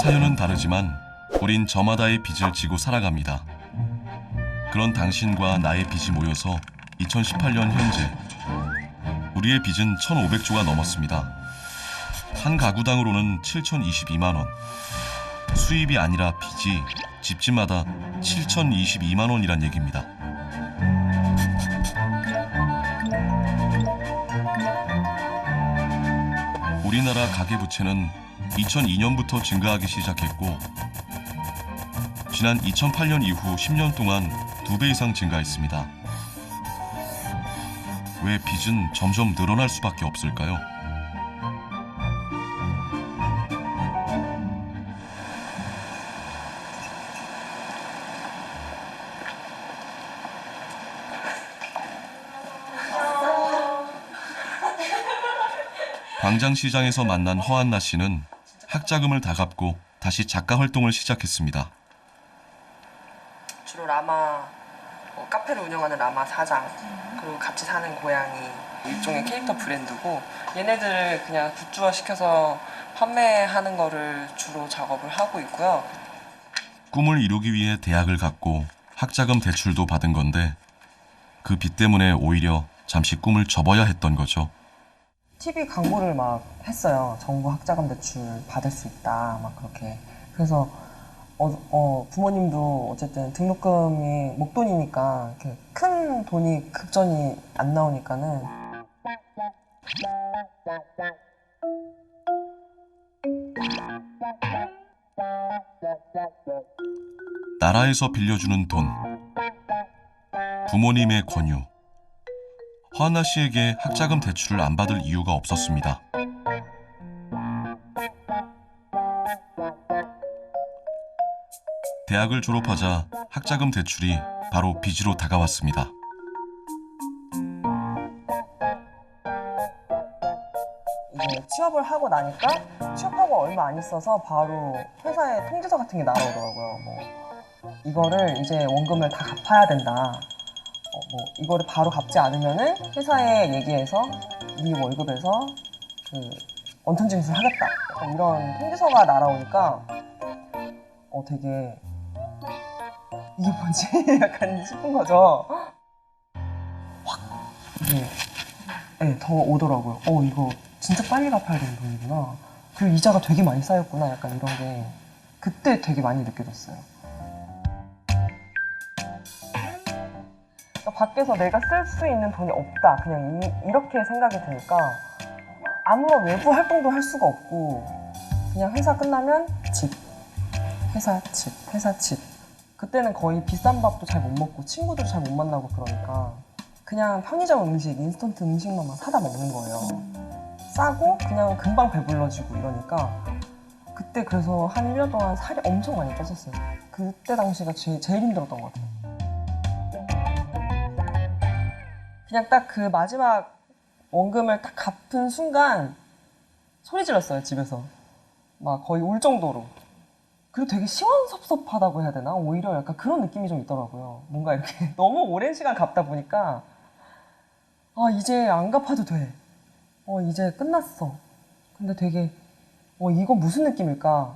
사연은 다르지만 우린 저마다의 빚을 지고 살아갑니다. 그런 당신과 나의 빚이 모여서 2018년 현재 우리의 빚은 1,500조가 넘었습니다. 한 가구당으로는 7,022만 원. 수입이 아니라 빚이 집집마다 7,022만 원이란 얘기입니다. 우리나라 가계부채는 2002년부터 증가하기 시작했고 지난 2008년 이후 10년 동안 2배 이상 증가했습니다. 왜 빚은 점점 늘어날 수밖에 없을까요? 광장시장에서 만난 허한나 씨는 학자금을 다 갚고 다시 작가 활동을 시작했습니다. 주로 라마 카페를 운영하는 라마 사장 그리고 같이 사는 고양이 일종의 캐릭터 브랜드고 얘네들을 그냥 굿즈화 시켜서 판매하는 거를 주로 작업을 하고 있고요. 꿈을 이루기 위해 대학을 갔고 학자금 대출도 받은 건데 그 빚 때문에 오히려 잠시 꿈을 접어야 했던 거죠. TV 광고를 막 했어요. 정부 학자금 대출 받을 수 있다 막 그렇게. 그래서 부모님도 어쨌든 등록금이 목돈이니까 이렇게 큰 돈이 급전이 안 나오니까는 나라에서 빌려주는 돈, 부모님의 권유. 허한나 씨에게 학자금 대출을 안 받을 이유가 없었습니다. 대학을 졸업하자 학자금 대출이 바로 빚으로 다가왔습니다. 이제 취업을 하고 나니까 취업하고 얼마 안 있어서 바로 회사에 통지서 같은 게 날아오더라고요. 뭐 이거를 이제 원금을 다 갚아야 된다. 뭐 이거를 바로 갚지 않으면은 회사에 얘기해서 네 월급에서 그 원천 징수하겠다. 약간 이런 통지서가 날아오니까 되게 이게 뭐지? 약간 싶은 거죠. 확 이게 더 오더라고요. 이거 진짜 빨리 갚아야 되는 돈이구나. 그리고 이자가 되게 많이 쌓였구나. 약간 이런 게 그때 되게 많이 느껴졌어요. 밖에서 내가 쓸 수 있는 돈이 없다. 그냥 이렇게 생각이 드니까 아무런 외부 활동도 할 수가 없고 그냥 회사 끝나면 집, 회사 집, 회사 집. 그때는 거의 비싼 밥도 잘 못 먹고 친구들 잘 못 만나고 그러니까 그냥 편의점 음식, 인스턴트 음식만 막 사다 먹는 거예요. 싸고 그냥 금방 배불러지고 이러니까 그때 그래서 한 1년 동안 살이 엄청 많이 쪘었어요. 그때 당시가 제일 힘들었던 것 같아요. 그냥 딱 그 마지막 원금을 딱 갚은 순간 소리 질렀어요, 집에서. 막 거의 울 정도로. 그리고 되게 시원섭섭하다고 해야 되나? 오히려 약간 그런 느낌이 좀 있더라고요. 뭔가 이렇게 너무 오랜 시간 갚다 보니까 이제 안 갚아도 돼. 이제 끝났어. 근데 되게 이건 무슨 느낌일까?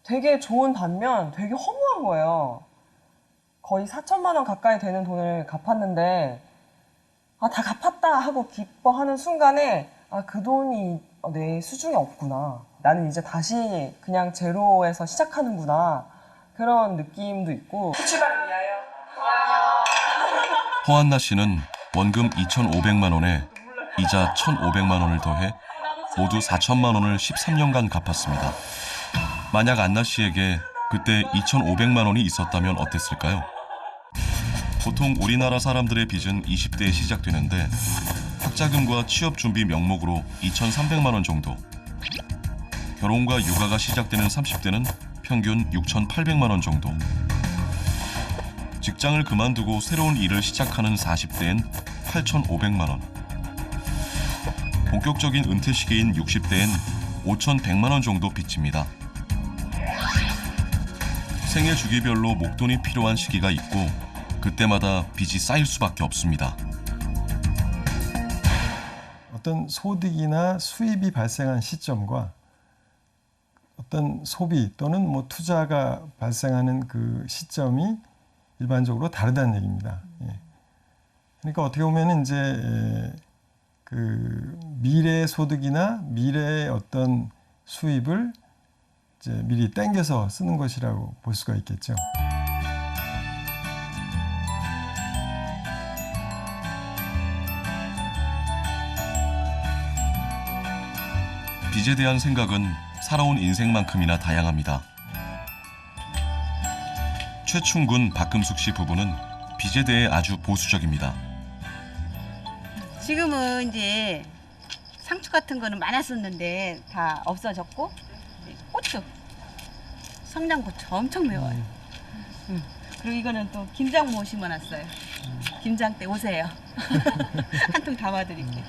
되게 좋은 반면 되게 허무한 거예요. 거의 4천만 원 가까이 되는 돈을 갚았는데 다 갚았다 하고 기뻐하는 순간에 그 돈이 내 수중에 없구나. 나는 이제 다시 그냥 제로에서 시작하는구나. 그런 느낌도 있고. 출발을 위하여. 허한나 씨는 원금 2,500만 원에 이자 1,500만 원을 더해 모두 4천만 원을 13년간 갚았습니다. 만약 안나 씨에게 그때 2,500만 원이 있었다면 어땠을까요? 보통 우리나라 사람들의 빚은 20대에 시작되는데 학자금과 취업준비 명목으로 2,300만 원 정도, 결혼과 육아가 시작되는 30대는 평균 6,800만 원 정도, 직장을 그만두고 새로운 일을 시작하는 40대엔 8,500만 원, 본격적인 은퇴 시기인 60대엔 5,100만 원 정도 빚집니다. 생애 주기별로 목돈이 필요한 시기가 있고 그때마다 빚이 쌓일 수밖에 없습니다. 어떤 소득이나 수입이 발생한 시점과 어떤 소비 또는 뭐 투자가 발생하는 그 시점이 일반적으로 다르다는 얘기입니다. 예. 그러니까 어떻게 보면 이제 그 미래의 소득이나 미래의 어떤 수입을 이제 미리 땡겨서 쓰는 것이라고 볼 수가 있겠죠. 빚에 대한 생각은 살아온 인생만큼이나 다양합니다. 최충군 박금숙 씨 부부는 빚에 대해 아주 보수적입니다. 지금은 이제 상추 같은 거는 많았었는데 다 없어졌고, 고추, 성장고추 엄청 매워요. 그리고 이거는 또 김장모 심어놨어요. 김장 때 오세요. 한 통 담아드릴게요.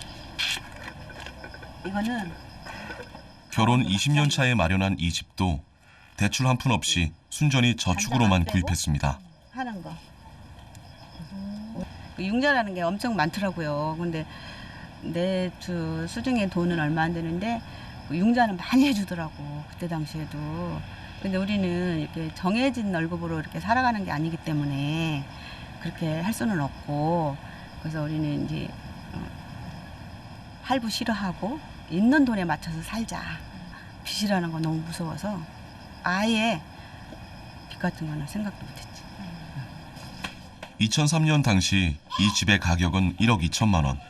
이거는 결혼 20년 차에 마련한 이 집도 대출 한 푼 없이 순전히 저축으로만 구입했습니다. 하는 거. 그 융자라는 게 엄청 많더라고요. 근데 내 수중에 돈은 얼마 안 되는데 그 융자는 많이 해주더라고. 그때 당시에도. 근데 우리는 이렇게 정해진 월급으로 이렇게 살아가는 게 아니기 때문에 그렇게 할 수는 없고, 그래서 우리는 이제 할부 싫어하고 있는 돈에 맞춰서 살자. 빚이라는 건 너무 무서워서 아예 빚 같은 거는 생각도 못했지. 2003년 당시 이 집의 가격은 1억 2천만 원.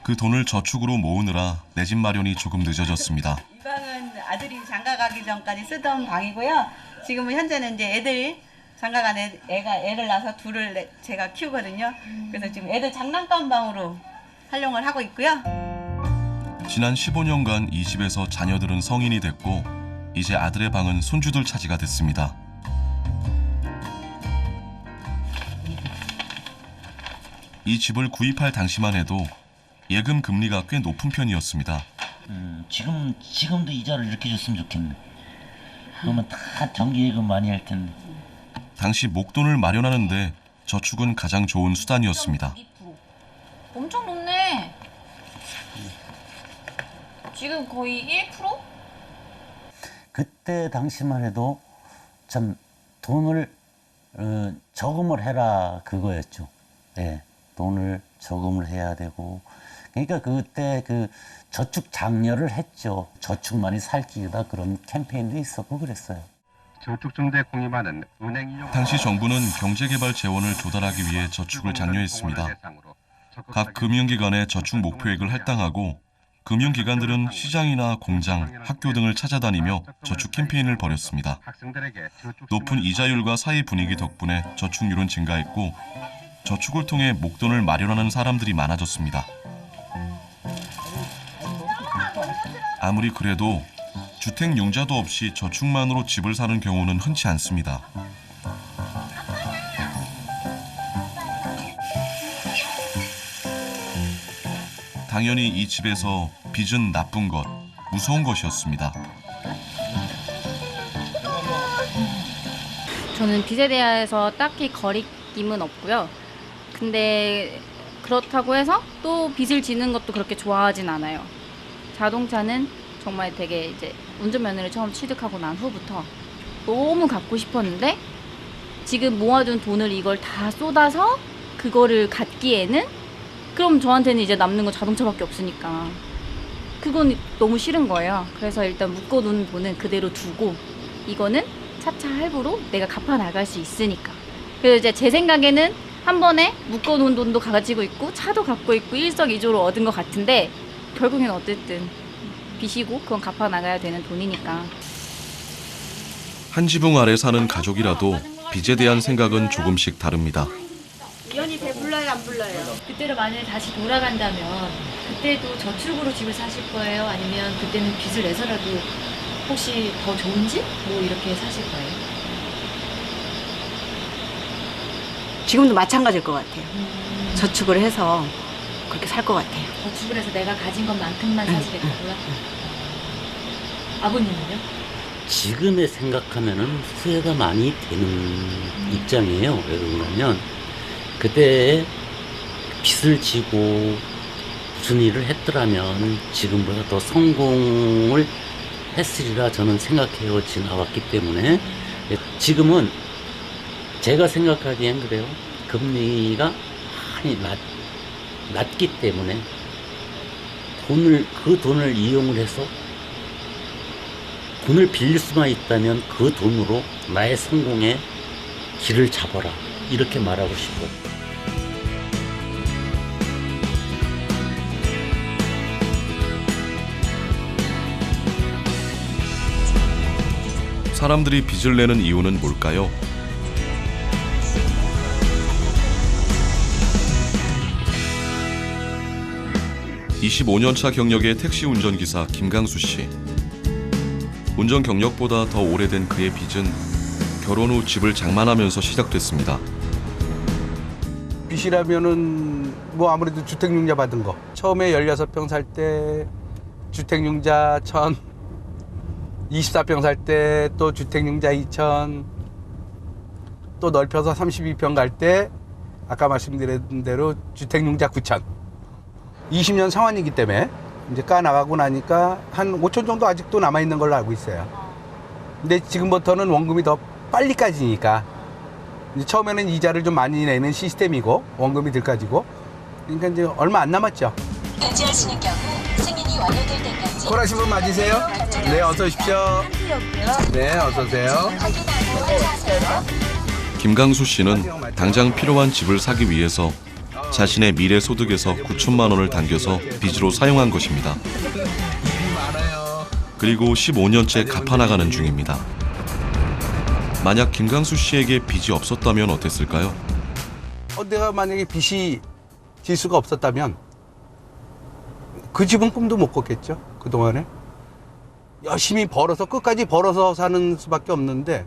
그 돈을 저축으로 모으느라 내 집 마련이 조금 늦어졌습니다. 이 방은 아들이 장가 가기 전까지 쓰던 방이고요. 지금은 현재는 이제 애들 장가 간 애를 낳아서 둘을 제가 키우거든요. 그래서 지금 애들 장난감 방으로 활용을 하고 있고요. 지난 15년간 이 집에서 자녀들은 성인이 됐고 이제 아들의 방은 손주들 차지가 됐습니다. 이 집을 구입할 당시만 해도 예금 금리가 꽤 높은 편이었습니다. 지금도 이자를 이렇게 줬으면 좋겠네. 그러면 다 정기 예금 많이 할 텐데. 당시 목돈을 마련하는데 저축은 가장 좋은 수단이었습니다. 엄청 높네. 지금 거의 1%? 그때 당시만 해도 참 돈을 저금을 해라 그거였죠. 예, 돈을 저금을 해야 되고, 그러니까 그때 그 저축 장려를 했죠. 저축만이 살 길이다 그런 캠페인도 있었고 그랬어요. 저축증대 공입하는 은행 이용 당시 정부는 경제개발 재원을 조달하기 위해 저축을 장려했습니다. 각 금융기관의 저축 목표액을 할당하고 금융기관들은 시장이나 공장, 학교 등을 찾아다니며 저축 캠페인을 벌였습니다. 높은 이자율과 사회 분위기 덕분에 저축률은 증가했고 저축을 통해 목돈을 마련하는 사람들이 많아졌습니다. 아무리 그래도 주택 융자도 없이 저축만으로 집을 사는 경우는 흔치 않습니다. 당연히 이 집에서 빚은 나쁜 것, 무서운 것이었습니다. 저는 빚에 대해서 딱히 거리낌은 없고요. 근데 그렇다고 해서 또 빚을 지는 것도 그렇게 좋아하진 않아요. 자동차는 정말 되게 이제 운전면허를 처음 취득하고 난 후부터 너무 갖고 싶었는데 지금 모아둔 돈을 이걸 다 쏟아서 그거를 갖기에는 그럼 저한테는 이제 남는 건 자동차밖에 없으니까 그건 너무 싫은 거예요. 그래서 일단 묶어놓은 돈은 그대로 두고 이거는 차차 할부로 내가 갚아 나갈 수 있으니까. 그래서 이제 제 생각에는 한 번에 묶어놓은 돈도 가지고 있고 차도 갖고 있고 일석이조로 얻은 것 같은데 결국엔 어쨌든 빚이고 그건 갚아 나가야 되는 돈이니까. 한 지붕 아래 사는 가족이라도 빚에 대한 생각은 조금씩 다릅니다. 연이 배 불러요, 안 불러요? 그때로 만약에 다시 돌아간다면 그때도 저축으로 집을 사실 거예요? 아니면 그때는 빚을 내서라도 혹시 더 좋은 집? 뭐 이렇게 사실 거예요? 지금도 마찬가지일 것 같아요. 저축을 해서 그렇게 살 것 같아요. 저축을 해서 내가 가진 것만큼만 사시겠다고요? 아버님은요? 지금에 생각하면은 후회가 많이 되는 입장이에요. 왜 그러냐면 그때 빚을 지고 무슨 일을 했더라면 지금보다 더 성공을 했으리라 저는 생각해 지나왔기 때문에 지금은 제가 생각하기엔 그래요. 금리가 많이 낮기 때문에 그 돈을 이용을 해서 돈을 빌릴 수만 있다면 그 돈으로 나의 성공의 길을 잡아라. 이렇게 말하고 싶어요. 사람들이 빚을 내는 이유는 뭘까요? (25년차) 경력의 택시 운전기사 김강수 씨. 운전 경력보다 더 오래된 그의 빚은 결혼 후 집을 장만하면서 시작됐습니다. 빚이라면은 뭐 아무래도 주택융자 받은 거. 처음에 16평 살 때 주택융자 1,000, 24평 살 때 또 주택융자 2,000, 또 넓혀서 32평 갈 때 아까 말씀드린 대로 주택융자 9,000. 20년 상환이기 때문에 이제 까 나가고 나니까 한 5천 정도 아직도 남아 있는 걸로 알고 있어요. 근데 지금부터는 원금이 더 빨리 까지니까 이제 처음에는 이자를 좀 많이 내는 시스템이고 원금이 덜 까지고 그러니까 이제 얼마 안 남았죠. 결제하시는 경우 승인이 완료될 때까지 콜하신 분 맞으세요? 네, 어서 오십시오. 네, 어서 오세요. 김강수 씨는 당장 필요한 집을 사기 위해서 자신의 미래 소득에서 9천만 원을 당겨서 빚으로 사용한 것입니다. 그리고 15년째 갚아나가는 중입니다. 만약 김강수 씨에게 빚이 없었다면 어땠을까요? 내가 만약에 빚이 질 수가 없었다면 그 집은 꿈도 못 꿨겠죠. 그동안에 열심히 벌어서 끝까지 벌어서 사는 수밖에 없는데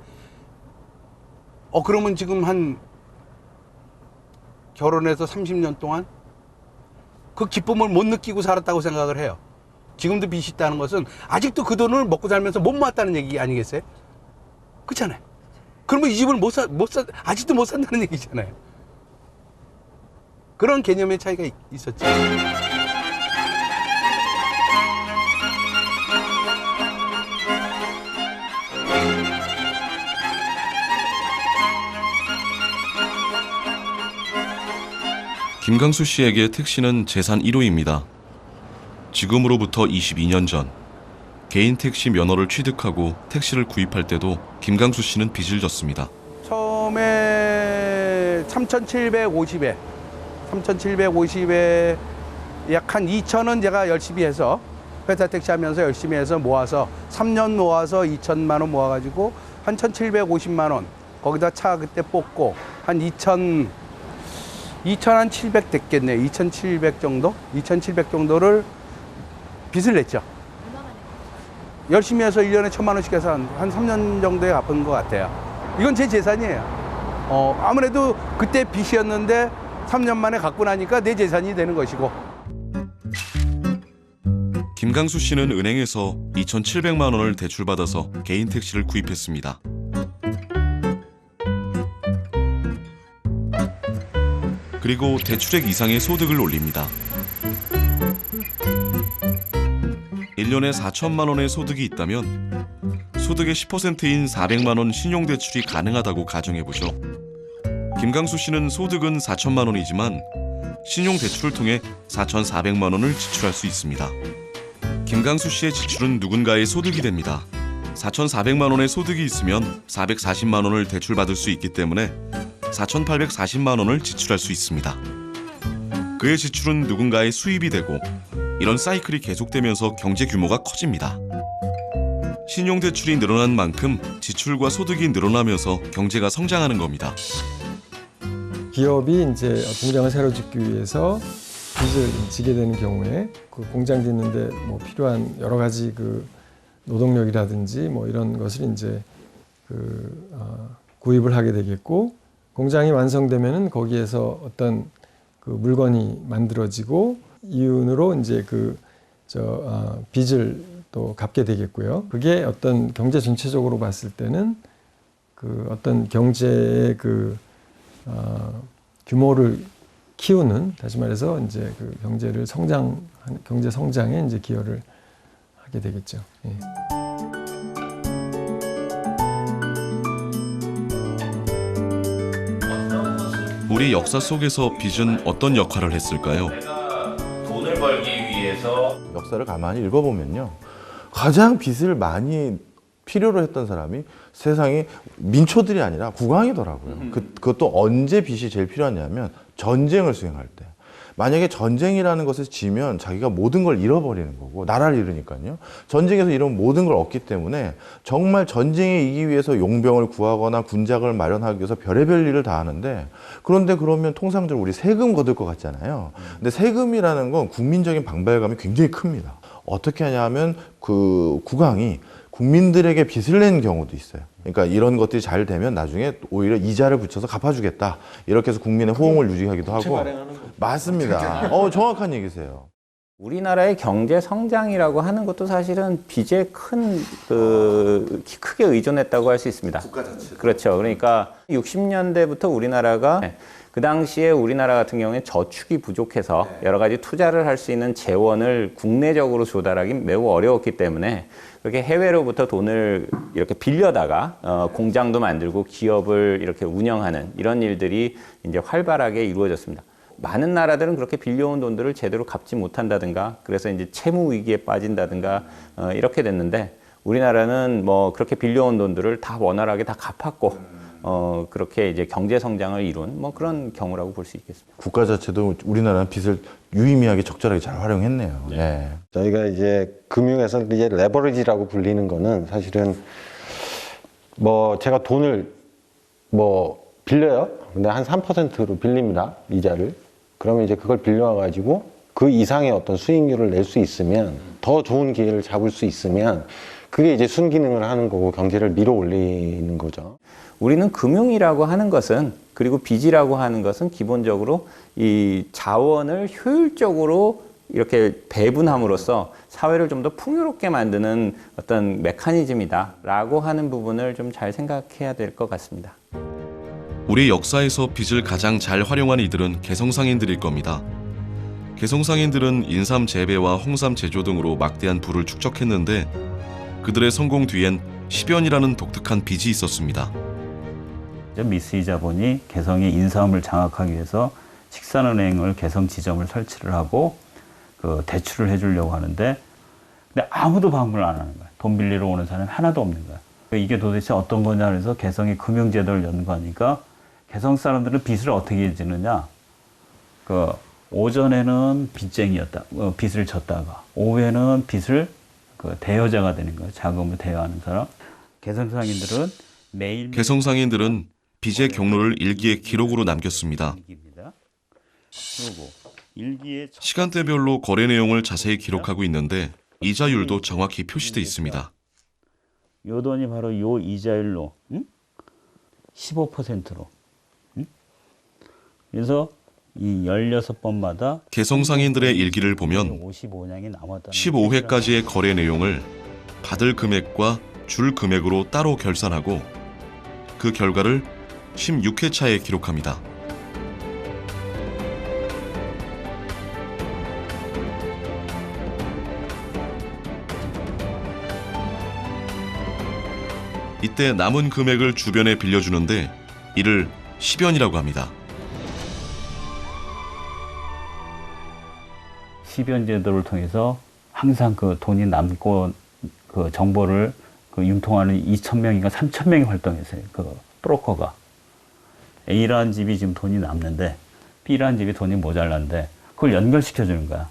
그러면 지금 한 결혼해서 30년 동안 그 기쁨을 못 느끼고 살았다고 생각을 해요. 지금도 빚이 있다는 것은 아직도 그 돈을 먹고 살면서 못 모았다는 얘기 아니겠어요? 그렇잖아요. 그러면 이 집을 아직도 못 산다는 얘기잖아요. 그런 개념의 차이가 있었죠. 김강수 씨에게 택시는 재산 1호입니다. 지금으로부터 22년 전 개인 택시 면허를 취득하고 택시를 구입할 때도 김강수 씨는 빚을 졌습니다. 처음에 3,750에 약 한 2,000원 제가 열심히 해서 회사 택시 하면서 열심히 해서 모아서 3년 모아서 2천만 원 모아가지고 한 1,750만 원 거기다 차 그때 뽑고 한 2,700 됐겠네요. 2,700 정도? 2,700 정도를 빚을 냈죠. 열심히 해서 1년에 1,000만 원씩 해서 한 3년 정도에 갚은 것 같아요. 이건 제 재산이에요. 아무래도 그때 빚이었는데 3년 만에 갚고 나니까 내 재산이 되는 것이고. 김강수 씨는 은행에서 2,700만 원을 대출받아서 개인 택시를 구입했습니다. 그리고 대출액 이상의 소득을 올립니다. 1년에 4천만 원의 소득이 있다면 소득의 10%인 400만 원 신용대출이 가능하다고 가정해보죠. 김강수 씨는 소득은 4천만 원이지만 신용대출을 통해 4,400만 원을 지출할 수 있습니다. 김강수 씨의 지출은 누군가의 소득이 됩니다. 4,400만 원의 소득이 있으면 440만 원을 대출받을 수 있기 때문에 4,840만 원을 지출할 수 있습니다. 그의 지출은 누군가의 수입이 되고 이런 사이클이 계속되면서 경제 규모가 커집니다. 신용대출이 늘어난 만큼 지출과 소득이 늘어나면서 경제가 성장하는 겁니다. 기업이 이제 공장을 새로 짓기 위해서 빚을 지게 되는 경우에 그 공장 짓는데 뭐 필요한 여러 가지 그 노동력이라든지 뭐 이런 것을 이제 구입을 하게 되겠고, 공장이 완성되면은 거기에서 어떤 그 물건이 만들어지고 이윤으로 이제 빚을 또 갚게 되겠고요. 그게 어떤 경제 전체적으로 봤을 때는 그 어떤 경제의 규모를 키우는, 다시 말해서 이제 그 경제 성장에 이제 기여를 하게 되겠죠. 예. 우리 역사 속에서 빚은 어떤 역할을 했을까요? 돈을 벌기 위해서 역사를 가만히 읽어보면요, 가장 빚을 많이 필요로 했던 사람이 세상에 민초들이 아니라 국왕이더라고요. 그것도 언제 빚이 제일 필요하냐면 전쟁을 수행할 때. 만약에 전쟁이라는 것을 지면 자기가 모든 걸 잃어버리는 거고, 나라를 잃으니까요. 전쟁에서 이런 모든 걸 얻기 때문에 정말 전쟁에 이기기 위해서 용병을 구하거나 군작을 마련하기 위해서 별의별 일을 다 하는데, 그런데 그러면 통상적으로 우리 세금 거둘 것 같잖아요. 근데 세금이라는 건 국민적인 방발감이 굉장히 큽니다. 어떻게 하냐면 그 국왕이 국민들에게 빚을 낸 경우도 있어요. 그러니까 이런 것들이 잘 되면 나중에 오히려 이자를 붙여서 갚아주겠다, 이렇게 해서 국민의 호응을 유지하기도 하고. 맞습니다. 정확한 얘기세요. 우리나라의 경제 성장이라고 하는 것도 사실은 빚에 크게 의존했다고 할 수 있습니다. 국가 자체. 그렇죠. 그러니까 60년대부터 우리나라가 그 당시에 우리나라 같은 경우에 저축이 부족해서 여러 가지 투자를 할 수 있는 재원을 국내적으로 조달하기 매우 어려웠기 때문에 그렇게 해외로부터 돈을 이렇게 빌려다가 공장도 만들고 기업을 이렇게 운영하는 이런 일들이 이제 활발하게 이루어졌습니다. 많은 나라들은 그렇게 빌려온 돈들을 제대로 갚지 못한다든가, 그래서 이제 채무 위기에 빠진다든가 이렇게 됐는데, 우리나라는 뭐 그렇게 빌려온 돈들을 다 원활하게 다 갚았고 그렇게 이제 경제 성장을 이룬 뭐 그런 경우라고 볼 수 있겠습니다. 국가 자체도 우리나라는 빚을 유의미하게 적절하게 잘 활용했네요. 네. 저희가 이제 금융에서 이제 레버리지라고 불리는 거는 사실은 뭐 제가 돈을 뭐 빌려요. 근데 한 3%로 빌립니다. 이자를. 그러면 이제 그걸 빌려와가지고 그 이상의 어떤 수익률을 낼 수 있으면, 더 좋은 기회를 잡을 수 있으면, 그게 이제 순기능을 하는 거고 경제를 밀어 올리는 거죠. 우리는 금융이라고 하는 것은, 그리고 빚이라고 하는 것은 기본적으로 이 자원을 효율적으로 이렇게 배분함으로써 사회를 좀 더 풍요롭게 만드는 어떤 메커니즘이다라고 하는 부분을 좀 잘 생각해야 될 것 같습니다. 우리 역사에서 빚을 가장 잘 활용한 이들은 개성상인들일 겁니다. 개성상인들은 인삼 재배와 홍삼 제조 등으로 막대한 부를 축적했는데, 그들의 성공 뒤엔 시변이라는 독특한 빚이 있었습니다. 미쓰이 자본이 개성의 인삼을 장악하기 위해서 식산은행을 개성 지점을 설치를 하고 그 대출을 해주려고 하는데, 근데 아무도 방문을 안 하는 거야. 돈 빌리러 오는 사람이 하나도 없는 거야. 이게 도대체 어떤 거냐 그래서 개성이 금융제도를 연구하니까, 개성 사람들은 빚을 어떻게 지느냐, 그 오전에는 빚쟁이였다, 빚을 졌다가 오후에는 빚을 그 대여자가 되는 거예요. 자금을 대여하는 사람. 개성상인들은 매일 개성상인들은 빚의 경로를 일기에 기록으로 남겼습니다. 그리고 일기에 시간대별로 거래 내용을 자세히 기록하고 있는데 이자율도 정확히 표시돼 있습니다. 요 돈이 바로 요 이자율로 15%로. 그래서 이 16번마다 개성상인들의 일기를 보면 55냥이 남았다는 15회까지의 거래 내용을 받을 금액과 줄 금액으로 따로 결산하고 그 결과를 16회차에 기록합니다. 이때 남은 금액을 주변에 빌려주는데 이를 시변이라고 합니다. 시변 제도를 통해서 항상 그 돈이 남고 그 정보를 그 융통하는 2,000명인가 3,000명이 활동했어요. 그 브로커가. A라는 집이 지금 돈이 남는데 B라는 집이 돈이 모자란데 그걸 연결시켜 주는 거야.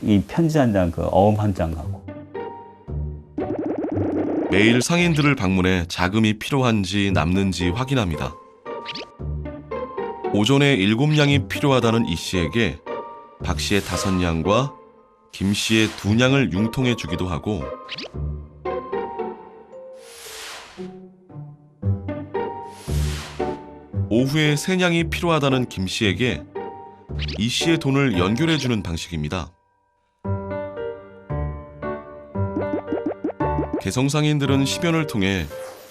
이 편지 한 장, 그 어음 한 장하고. 매일 상인들을 방문해 자금이 필요한지 남는지 확인합니다. 오전에 7냥이 필요하다는 이 씨에게 박 씨의 5냥과 김 씨의 2냥을 융통해 주기도 하고 오후에 3냥이 필요하다는 김 씨에게 이 씨의 돈을 연결해 주는 방식입니다. 개성상인들은 시변을 통해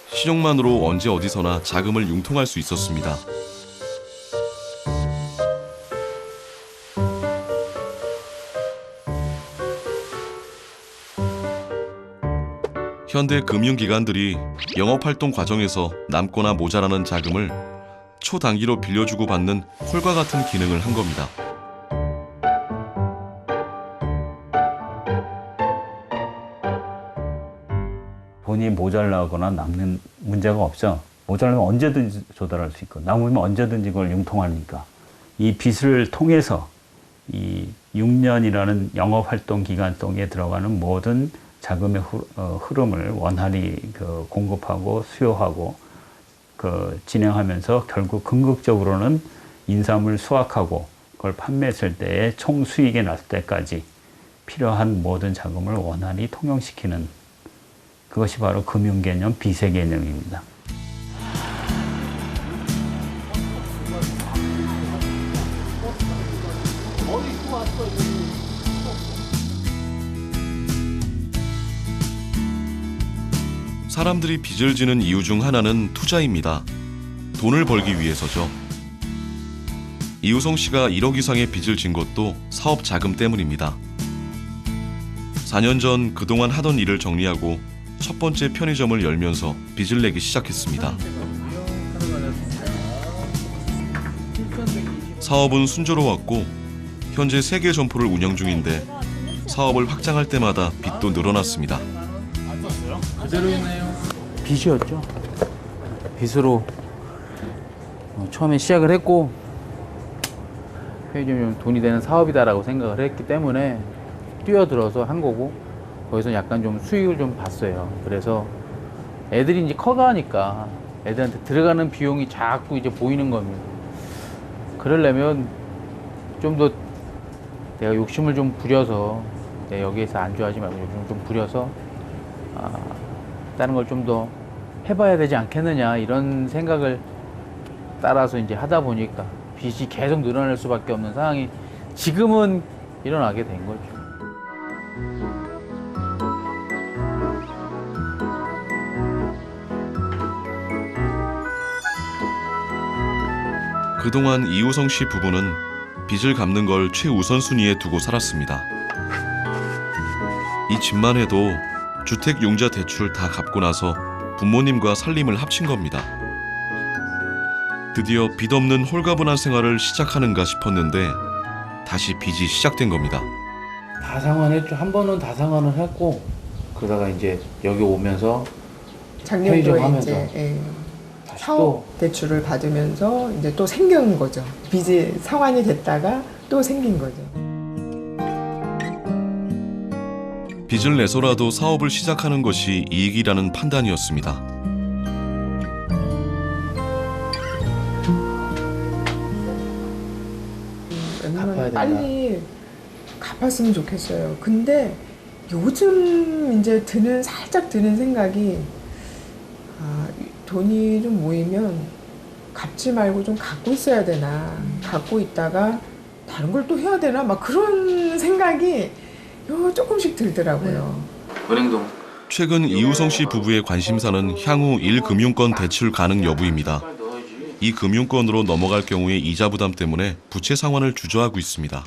신용만으로 언제 어디서나 자금을 융통할 수 있었습니다. 현대 금융기관들이 영업활동 과정에서 남거나 모자라는 자금을 초단기로 빌려주고 받는 홀과 같은 기능을 한 겁니다. 돈이 모자라거나 남는 문제가 없죠. 모자라면 언제든지 조달할 수 있고 남으면 언제든지 그걸 융통하니까 이 빚을 통해서 이 6년이라는 영업활동 기간 동안에 들어가는 모든 자금의 흐름을 원활히 공급하고 수요하고 진행하면서 결국 궁극적으로는 인삼을 수확하고 그걸 판매했을 때의 총 수익이 났을 때까지 필요한 모든 자금을 원활히 통용시키는 그것이 바로 금융개념, 빚의 개념입니다. 사람들이 빚을 지는 이유 중 하나는 투자입니다. 돈을 벌기 위해서죠. 이우성 씨가 1억 이상의 빚을 진 것도 사업 자금 때문입니다. 4년 전 그동안 하던 일을 정리하고 첫 번째 편의점을 열면서 빚을 내기 시작했습니다. 사업은 순조로웠고 현재 3개 점포를 운영 중인데 사업을 확장할 때마다 빚도 늘어났습니다. 그대로 있네요. 빚이었죠. 빚으로 처음에 시작을 했고 편의점이 좀 돈이 되는 사업이다라고 생각을 했기 때문에 뛰어들어서 한 거고 거기서 약간 좀 수익을 좀 봤어요. 그래서 애들이 이제 커가니까 애들한테 들어가는 비용이 자꾸 이제 보이는 겁니다. 그러려면 좀 더 내가 욕심을 좀 부려서 여기에서 안주하지 말고 욕심을 좀 부려서 다른 걸 좀 더 해봐야 되지 않겠느냐 이런 생각을 따라서 이제 하다 보니까 빚이 계속 늘어날 수밖에 없는 상황이 지금은 일어나게 된 거죠. 그동안 이우성 씨 부부는 빚을 갚는 걸 최우선순위에 두고 살았습니다. 이 집만 해도 주택융자 대출 다 갚고 나서 부모님과 살림을 합친 겁니다. 드디어 빚 없는 홀가분한 생활을 시작하는가 싶었는데 다시 빚이 시작된 겁니다. 다 상환했죠. 한 번은 다 상환을 했고 그러다가 이제 여기 오면서 작년도에 이제 사업 대출을 받으면서 이제 또 생긴 거죠. 빚이 상환이 됐다가 또 생긴 거죠. 빚을 내서라도 사업을 시작하는 것이 이익이라는 판단이었습니다. 왜냐면 빨리 갚았으면 좋겠어요. 근데 요즘 이제 살짝 드는 생각이 돈이 좀 모이면 갚지 말고 좀 갖고 있어야 되나, 갖고 있다가 다른 걸 또 해야 되나, 막 그런 생각이 조금씩 들더라고요. 은행동. 최근 이우성 씨 부부의 관심사는 향후 1금융권 대출 가능 여부입니다. 이 금융권으로 넘어갈 경우의 이자 부담 때문에 부채 상환을 주저하고 있습니다.